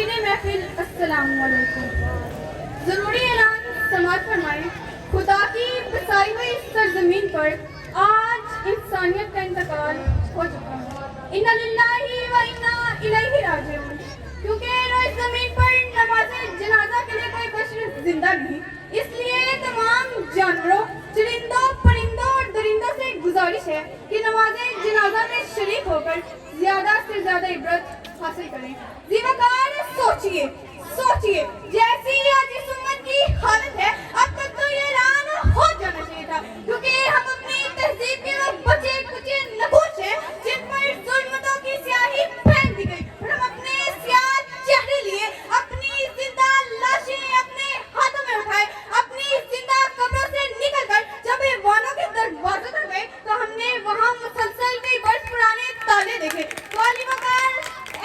नाज़रीन महफिल अस्सलाम वालेकुम। ज़रूरी ऐलान समाअत फरमाएं। खुदा की बसाई हुई सरजमीन पर आज इंसानियत का इंतकाल हो चुका है। इन्ना लिल्लाहि व इन्ना इलैहि राजिऊन। क्योंकि इस ज़मीन पर नमाज़े जनाजा के लिए कोई बशर जिंदा नहीं, इसलिए तमाम जानवरों, चरिंदों, परिंदों और दरिंदों से गुजारिश है कि नमाज़े जनाजा में शरीक होकर ज़्यादा से ज़्यादा इबरत हासिल करें। ज़िम्मेदार सोचिए सोचिए, जैसी आज इस उम्मत की हालत है, अब तक तो ये ऐलान हो जाना चाहिए था, क्योंकि हम अपनी तहजीब के वो बचे कुचे नकूश हैं जिन पर जुल्मतों की स्याही फेंक दी गई, और हम अपने स्याह चेहरे लिए अपनी जिंदा लाशें अपने हाथों में उठाए, अपनी जिंदा कब्रों से निकलकर जब वानों के दरवाजों तक गए तो हमने वहाँ मुसलसल कई वर्ष पुराने ताले देखे। तो अली वकार,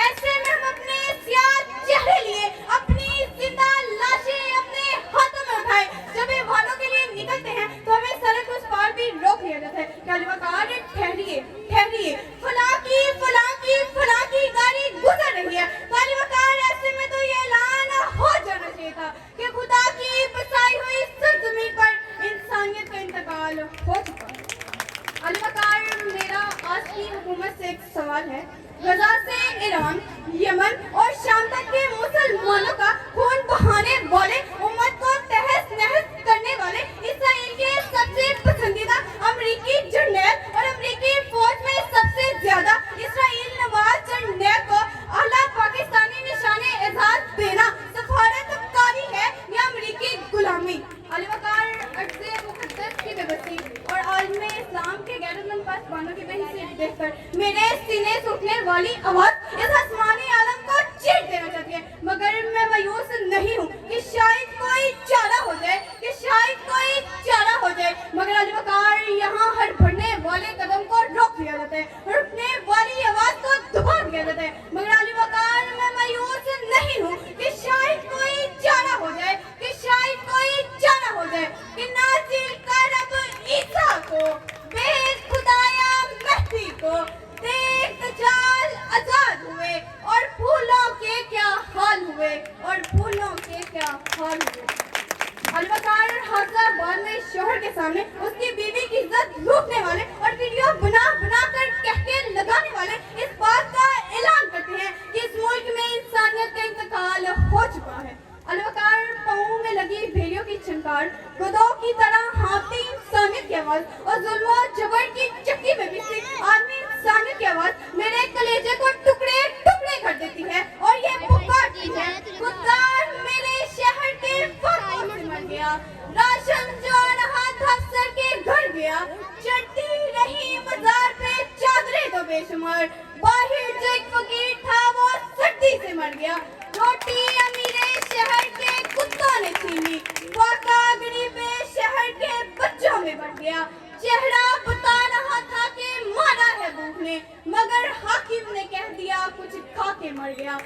ऐसे में हम अपने स्याह चेहरे लिए अपनी जिंदा लाशें अपने हाथों में उठाए जब वानों के लिए निकलते हैं तो हमें सड़क उस पार भी रोक लिया जाता है। अली वकार, ठहरिए ठहरिए, फलां की गाड़ी गुजर रही है। अली वकार, ऐसे में तो ये ऐलान हो जाना चाहिए था कि खुदा की बसाई हुई सरजमीन पर इंसानियत का इंतकाल हो चुका है। अली वकार, मेरा आज की हुकूमत से एक सवाल है। गजा से ईरान, यमन और शाम तक के मुसलमानों का खून बहाने वाले, उम्मत को तहस नहस करने वाले इसराइल के सबसे पसंदीदा अमरीकी जर्नैल और अमरीकी फौज में सबसे ज्यादा इसराइल नवाज जर्नैल को आला पाकिस्तानी निशाने एजाज देना सफारतकारी है या अमरीकी गुलामी? अली वकार, अर्ज़े मुक़द्दस की बेबसी और आलम इस्लाम के गैरतमंद पासबानों की बेहिस्सत देखकर मेरे सीने से उठने वाली आवाज इस आसमानी आलम को चीर देना चाहती है, मगर मैं मायूस नहीं हूँ कि शायद कोई चारा हो जाए, मगर अली वकार, यहाँ हर बढ़ने वाले कदम को रोक दिया जाता है और उठने वाली आवाज को दबा दिया जाता है, मगर अली वकार, मैं मायूस नहीं हूँ कि शायद कोई चारा हो जाए, कि नाज़िल कर अब ईसा को, भेज खुदाया महदी को, देख दज्जाल आजाद हुए और फूलों के क्या हाल हुए। अली वकार, हैदराबाद में शोहर के सामने उसकी बीवी की इज्जत लूटने वाले और वीडियो बना कर कहके लगाने वाले इस बात का ऐलान करते हैं कि इस मुल्क में इंसानियत का इंतकाल हो चुका है। अली वकार, पाँव में लगी भेड़ियों की छंकार, गधों की तरह हाँफती इंसानियत की आवाज और जुल्म और जबर की चक्की में पिसती आदमी इंसानियत की आवाज मेरे कलेजे को टुकड़े टुकड़े कर देती है और ये पुकारती है, खुदा मेरे शहर के फाकों से मर गया, राशन जो आ रहा था सर के घर गया, चढ़ती रही बाजार पे चादरें तो बेशुमार, बाहर जो एक फकीर था वो सर्दी से मर गया, रोटी अमीरे शहर के कुत्तों ने छीनी, फाका गरीबे शहर के बच्चों में बढ़ गया, चेहरा बता रहा था कि मारा है भूख ने, मगर हाकिम ने कह दिया कुछ खा के मर गया,